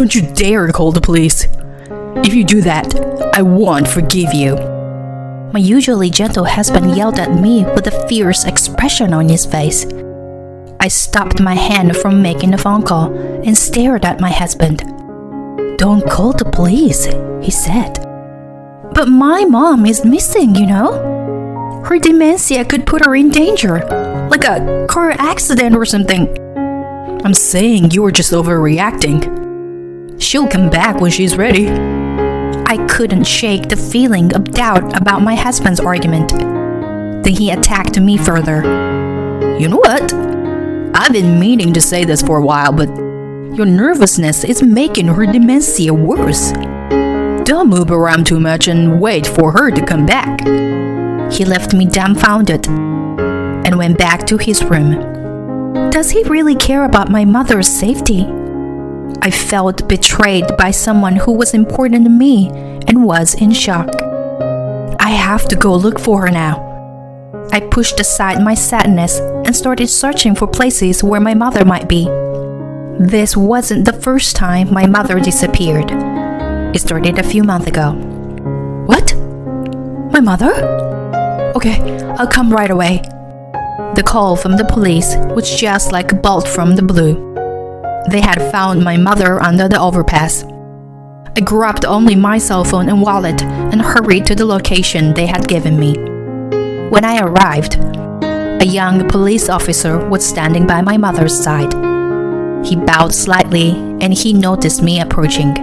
Don't you dare call the police. If you do that, I won't forgive you. My usually gentle husband yelled at me with a fierce expression on his face. I stopped my hand from making the phone call and stared at my husband. Don't call the police, he said. But my mom is missing, you know? Her dementia could put her in danger, like a car accident or something. I'm saying you were just overreacting. She'll come back when she's ready. I couldn't shake the feeling of doubt about my husband's argument. Then he attacked me further. You know what? I've been meaning to say this for a while, but your nervousness is making her dementia worse. Don't move around too much and wait for her to come back. He left me dumbfounded and went back to his room. Does he really care about my mother's safety? I felt betrayed by someone who was important to me and was in shock. I have to go look for her now. I pushed aside my sadness and started searching for places where my mother might be. This wasn't the first time my mother disappeared. It started a few months ago. What? My mother? Okay, I'll come right away. The call from the police was just like a bolt from the blue. They had found my mother under the overpass. I grabbed only my cell phone and wallet and hurried to the location they had given me. When I arrived, a young police officer was standing by my mother's side. He bowed slightly and he noticed me approaching.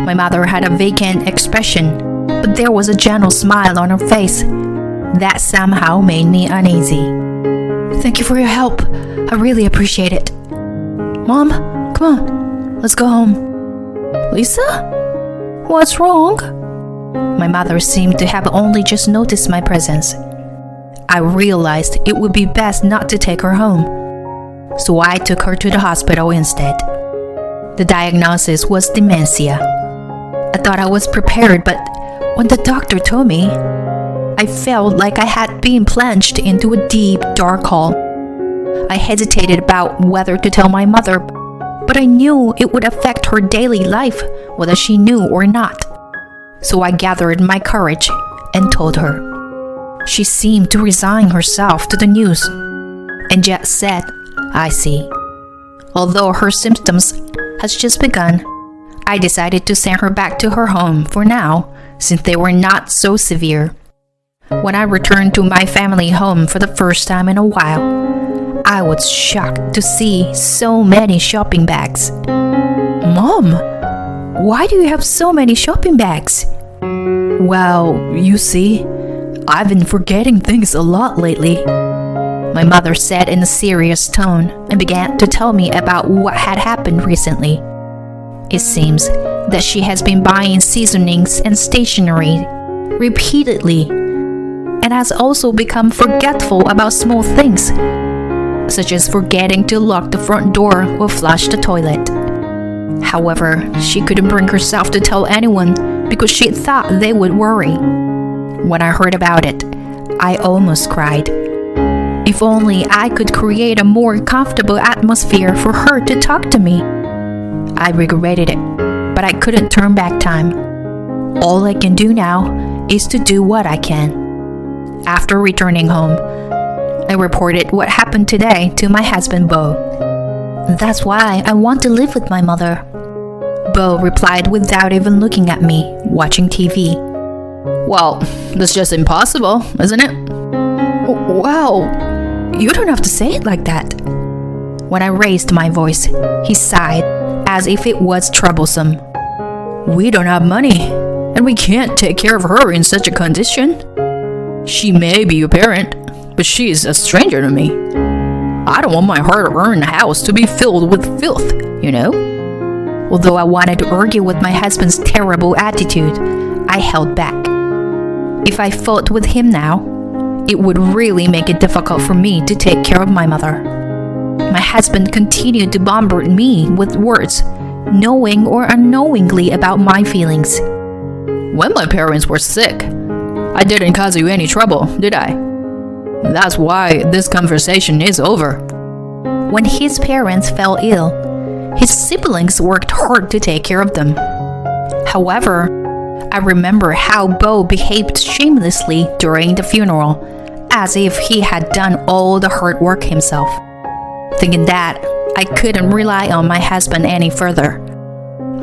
My mother had a vacant expression, but there was a gentle smile on her face that somehow made me uneasy. Thank you for your help. I really appreciate it. Mom, come on, let's go home. Lisa? What's wrong? My mother seemed to have only just noticed my presence. I realized it would be best not to take her home, so I took her to the hospital instead. The diagnosis was dementia. I thought I was prepared, but when the doctor told me, I felt like I had been plunged into a deep, dark hole. I hesitated about whether to tell my mother, but I knew it would affect her daily life, whether she knew or not. So I gathered my courage and told her. She seemed to resign herself to the news and just said, I see. Although her symptoms has just begun, I decided to send her back to her home for now, since they were not so severe. When I returned to my family home for the first time in a while, I was shocked to see so many shopping bags. Mom, why do you have so many shopping bags? Well, you see, I've been forgetting things a lot lately, my mother said in a serious tone and began to tell me about what had happened recently. It seems that she has been buying seasonings and stationery repeatedly and has also become forgetful about small things, such as forgetting to lock the front door or flush the toilet. However, she couldn't bring herself to tell anyone because she thought they would worry. When I heard about it, I almost cried. If only I could create a more comfortable atmosphere for her to talk to me. I regretted it, but I couldn't turn back time. All I can do now is to do what I can. After returning home, I reported what happened today to my husband, Bo. That's why I want to live with my mother, Bo replied without even looking at me, watching TV. Well, that's just impossible, isn't it? Wow, you don't have to say it like that. When I raised my voice, he sighed as if it was troublesome. We don't have money, and we can't take care of her in such a condition. She may be your parent, but she is a stranger to me. I don't want my hard-earned house to be filled with filth, you know? Although I wanted to argue with my husband's terrible attitude, I held back. If I fought with him now, it would really make it difficult for me to take care of my mother. My husband continued to bombard me with words, knowing or unknowingly about my feelings. When my parents were sick, I didn't cause you any trouble, did I? That's why this conversation is over. When his parents fell ill, his siblings worked hard to take care of them. However, I remember how Bo behaved shamelessly during the funeral, as if he had done all the hard work himself. Thinking that I couldn't rely on my husband any further,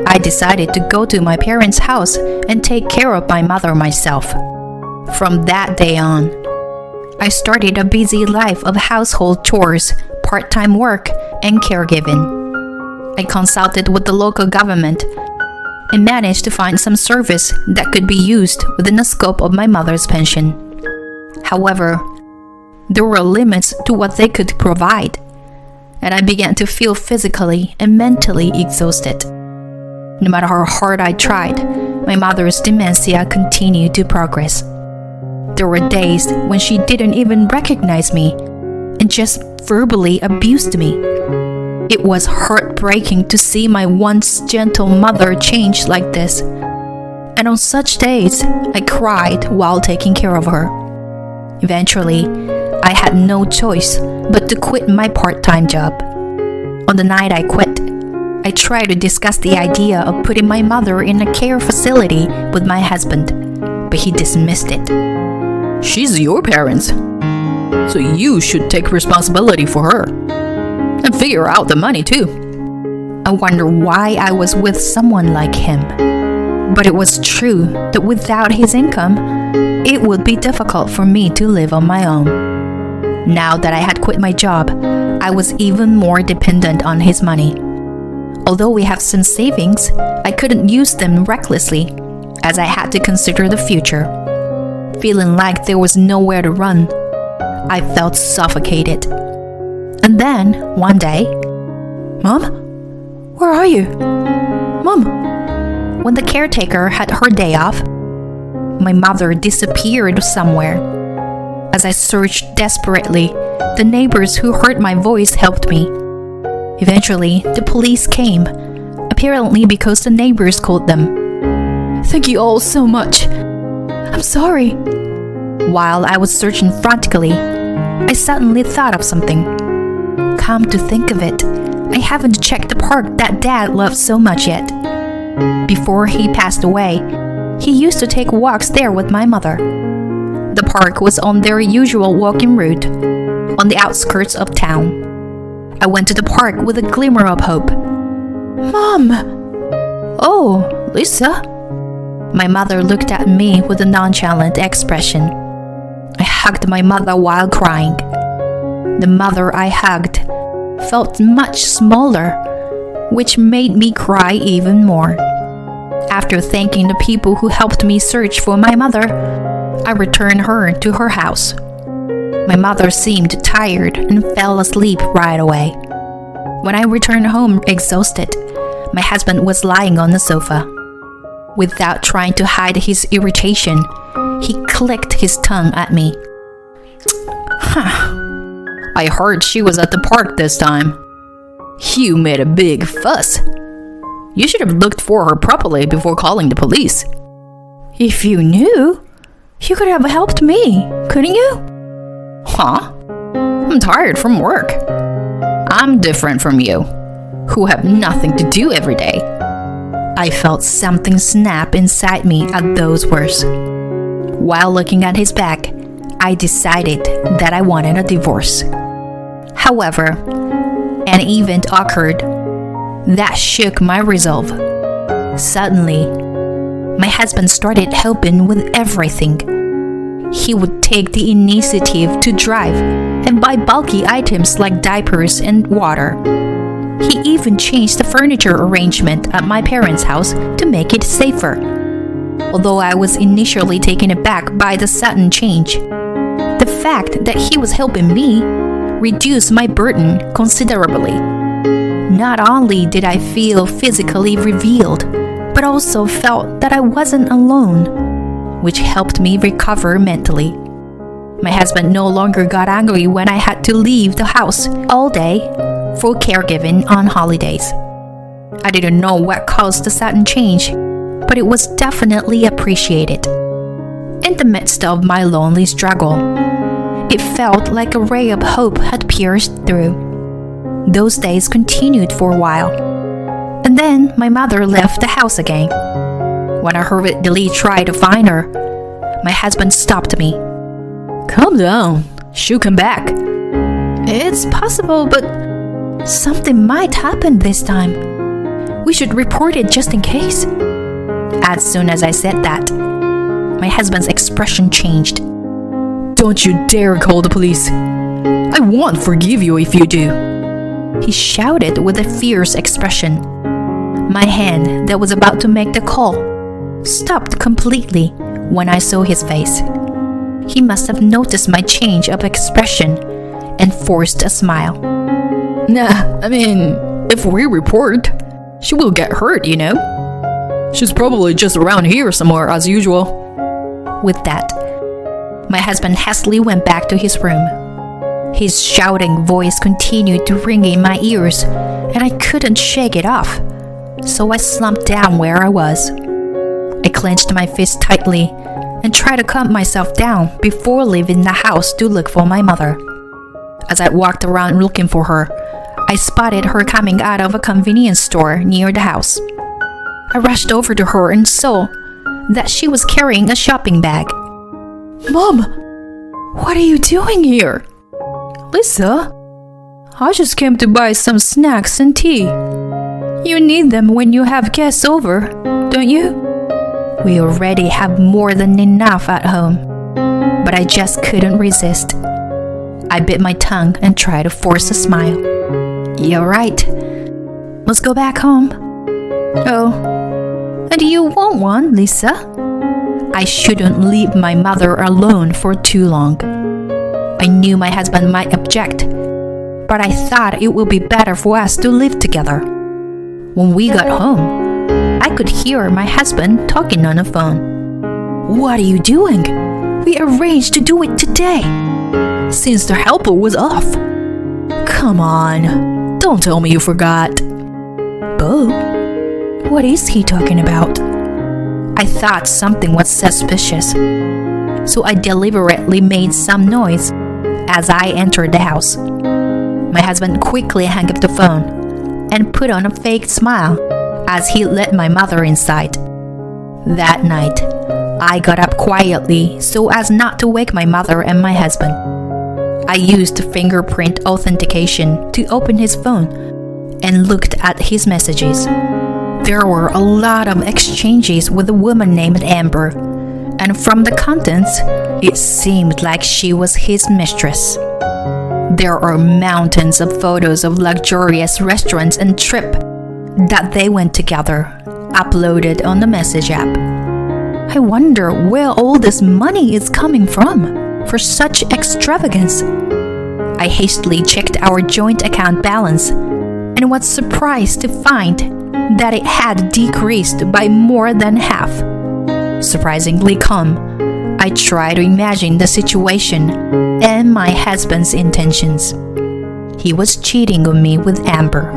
I decided to go to my parents' house and take care of my mother myself. From that day on, I started a busy life of household chores, part-time work, and caregiving. I consulted with the local government and managed to find some service that could be used within the scope of my mother's pension. However, there were limits to what they could provide, and I began to feel physically and mentally exhausted. No matter how hard I tried, my mother's dementia continued to progress. There were days when she didn't even recognize me and just verbally abused me. It was heartbreaking to see my once gentle mother change like this. And on such days, I cried while taking care of her. Eventually, I had no choice but to quit my part-time job. On the night I quit, I tried to discuss the idea of putting my mother in a care facility with my husband, but he dismissed it. She's your parents, so you should take responsibility for her. And figure out the money too. I wonder why I was with someone like him. But it was true that without his income, it would be difficult for me to live on my own. Now that I had quit my job, I was even more dependent on his money. Although we have some savings, I couldn't use them recklessly, as I had to consider the future. Feeling like there was nowhere to run, I felt suffocated. And then, one day, Mom? Where are you? Mom? When the caretaker had her day off, my mother disappeared somewhere. As I searched desperately, the neighbors who heard my voice helped me. Eventually, the police came, apparently because the neighbors called them. Thank you all so much. I'm sorry. While I was searching frantically, I suddenly thought of something. Come to think of it, I haven't checked the park that Dad loved so much yet. Before he passed away, he used to take walks there with my mother. The park was on their usual walking route, on the outskirts of town. I went to the park with a glimmer of hope. Mom! Oh, Lisa? My mother looked at me with a nonchalant expression. I hugged my mother while crying. The mother I hugged felt much smaller, which made me cry even more. After thanking the people who helped me search for my mother, I returned her to her house. My mother seemed tired and fell asleep right away. When I returned home exhausted, my husband was lying on the sofa. Without trying to hide his irritation, he clicked his tongue at me. I heard she was at the park this time. You made a big fuss. You should have looked for her properly before calling the police. If you knew, you could have helped me, couldn't you? Huh? I'm tired from work. I'm different from you, who have nothing to do every day. I felt something snap inside me at those words. While looking at his back, I decided that I wanted a divorce. However, an event occurred that shook my resolve. Suddenly, my husband started helping with everything. He would take the initiative to drive and buy bulky items like diapers and water. He even changed the furniture arrangement at my parents' house to make it safer. Although I was initially taken aback by the sudden change, the fact that he was helping me reduced my burden considerably. Not only did I feel physically revealed, but also felt that I wasn't alone, which helped me recover mentally. My husband no longer got angry when I had to leave the house all day for caregiving on holidays. I didn't know what caused the sudden change, but it was definitely appreciated. In the midst of my lonely struggle, it felt like a ray of hope had pierced through. Those days continued for a while. Then my mother left the house again. When I hurriedly tried to find her, my husband stopped me. Calm down. She'll come back. It's possible, but something might happen this time. We should report it just in case. As soon as I said that, my husband's expression changed. Don't you dare call the police. I won't forgive you if you do. He shouted with a fierce expression. My hand that was about to make the call stopped completely when I saw his face. He must have noticed my change of expression and forced a smile. Nah, I mean, if we report, she will get hurt, you know? She's probably just around here somewhere as usual. With that, my husband hastily went back to his room. His shouting voice continued to ring in my ears, and I couldn't shake it off. So I slumped down where I was. I clenched my fist tightly and tried to calm myself down before leaving the house to look for my mother. As I walked around looking for her, I spotted her coming out of a convenience store near the house. I rushed over to her and saw that she was carrying a shopping bag. Mom, what are you doing here? Lisa, I just came to buy some snacks and tea. You need them when you have guests over, don't you? We already have more than enough at home, but I just couldn't resist. I bit my tongue and tried to force a smile. You're right. Let's go back home. Oh, and you want one, Lisa? I shouldn't leave my mother alone for too long. I knew my husband might object, but I thought it would be better for us to live together. When we got home, I could hear my husband talking on the phone. What are you doing? We arranged to do it today, Since the helper was off. Come on, don't tell me you forgot. Bo? What is he talking about? I thought something was suspicious, so I deliberately made some noise as I entered the house. My husband quickly hung up the phone and put on a fake smile as he let my mother inside. That night, I got up quietly so as not to wake my mother and my husband. I used fingerprint authentication to open his phone and looked at his messages. There were a lot of exchanges with a woman named Amber, and from the contents, it seemed like she was his mistress. There are mountains of photos of luxurious restaurants and trip that they went together, uploaded on the message app. I wonder where all this money is coming from for such extravagance. I hastily checked our joint account balance and was surprised to find that it had decreased by more than half. Surprisingly calm, I tried to imagine the situation and my husband's intentions. He was cheating on me with Amber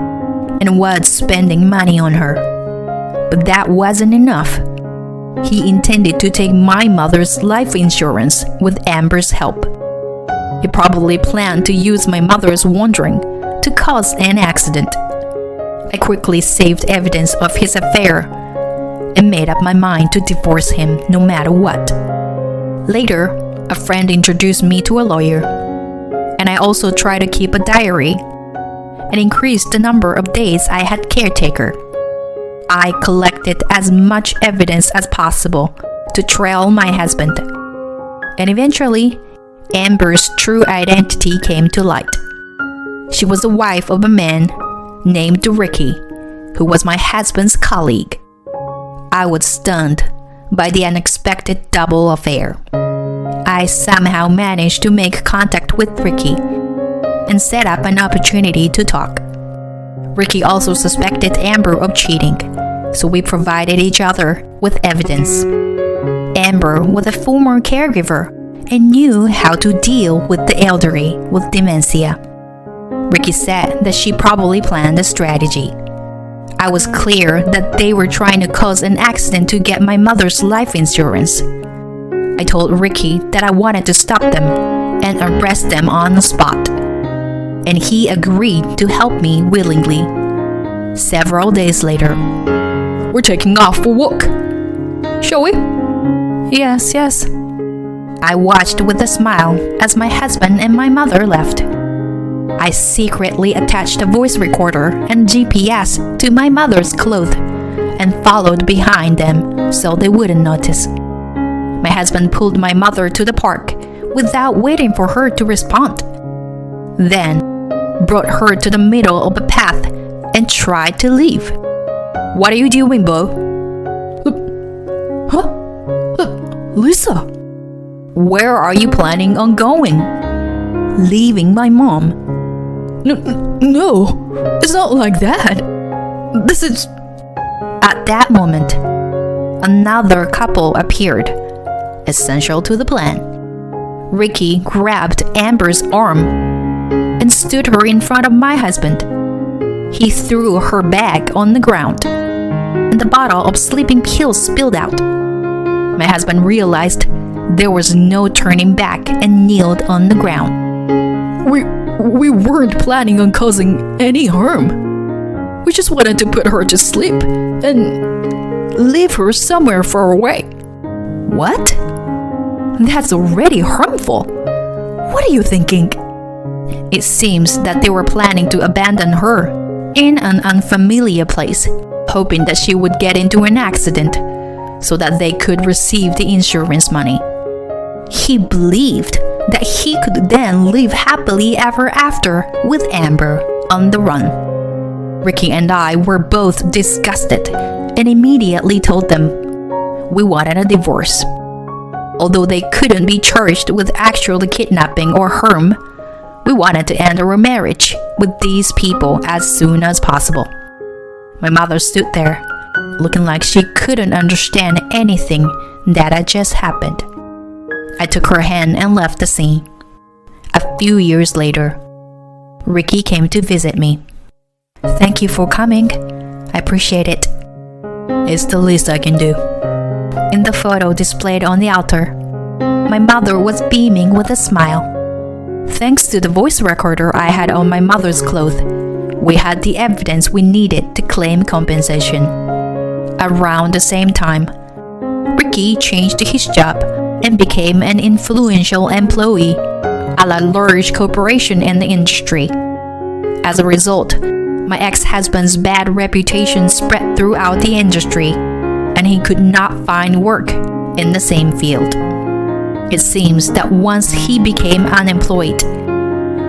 and was spending money on her. But that wasn't enough. He intended to take my mother's life insurance with Amber's help. He probably planned to use my mother's wandering to cause an accident. I quickly saved evidence of his affair and made up my mind to divorce him no matter what. Later, a friend introduced me to a lawyer, and I also tried to keep a diary and increased the number of days I had caretaker. I collected as much evidence as possible to trail my husband, and eventually, Amber's true identity came to light. She was the wife of a man named Ricky, who was my husband's colleague. I was stunned by the unexpected double affair. I somehow managed to make contact with Ricky and set up an opportunity to talk. Ricky also suspected Amber of cheating, so we provided each other with evidence. Amber was a former caregiver and knew how to deal with the elderly with dementia. Ricky said that she probably planned a strategy. I was clear that they were trying to cause an accident to get my mother's life insurance. I told Ricky that I wanted to stop them and arrest them on the spot, and he agreed to help me willingly. Several days later, we're taking off for a walk. Shall we? Yes, yes. I watched with a smile as my husband and my mother left. I secretly attached a voice recorder and GPS to my mother's clothes and followed behind them so they wouldn't notice. My husband pulled my mother to the park without waiting for her to respond. Then brought her to the middle of a path and tried to leave. What are you doing, Bo? Lisa, where are you planning on going? Leaving my mom? No, it's not like that. This is... At that moment, another couple appeared, essential to the plan. Ricky grabbed Amber's arm and stood her in front of my husband. He threw her bag on the ground, and the bottle of sleeping pills spilled out. My husband realized there was no turning back and kneeled on the ground. We weren't planning on causing any harm. We just wanted to put her to sleep and leave her somewhere far away. What? That's already harmful. What are you thinking? It seems that they were planning to abandon her in an unfamiliar place, hoping that she would get into an accident so that they could receive the insurance money. He believed that he could then live happily ever after with Amber on the run. Ricky and I were both disgusted and immediately told them we wanted a divorce. Although they couldn't be charged with actually kidnapping or harm, we wanted to end our marriage with these people as soon as possible. My mother stood there, looking like she couldn't understand anything that had just happened. I took her hand and left the scene. A few years later, Ricky came to visit me. Thank you for coming. I appreciate it. It's the least I can do. In the photo displayed on the altar, my mother was beaming with a smile. Thanks to the voice recorder I had on my mother's clothes, we had the evidence we needed to claim compensation. Around the same time, Ricky changed his job and became an influential employee at a large corporation in the industry. As a result, my ex-husband's bad reputation spread throughout the industry, and he could not find work in the same field. It seems that once he became unemployed,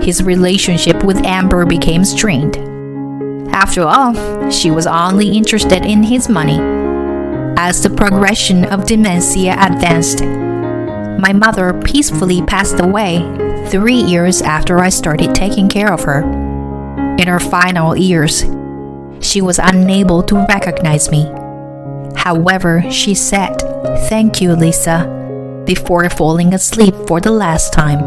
his relationship with Amber became strained. After all, she was only interested in his money. As the progression of dementia advanced, my mother peacefully passed away 3 years after I started taking care of her. In her final years, she was unable to recognize me. However, she said, "Thank you, Lisa," before falling asleep for the last time.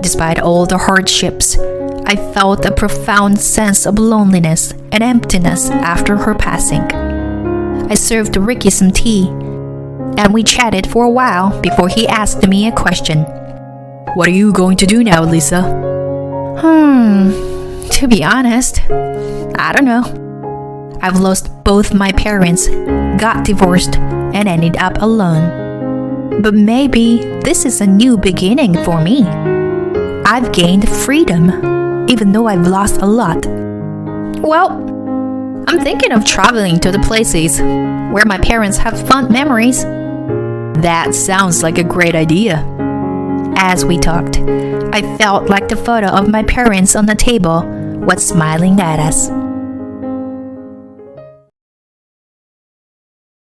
Despite all the hardships, I felt a profound sense of loneliness and emptiness after her passing. I served Ricky some tea, and we chatted for a while before he asked me a question. What are you going to do now, Lisa? To be honest, I don't know. I've lost both my parents, got divorced, and ended up alone. But maybe this is a new beginning for me. I've gained freedom, even though I've lost a lot. Well, I'm thinking of traveling to the places where my parents have fond memories. That sounds like a great idea. As we talked, I felt like the photo of my parents on the table was smiling at us.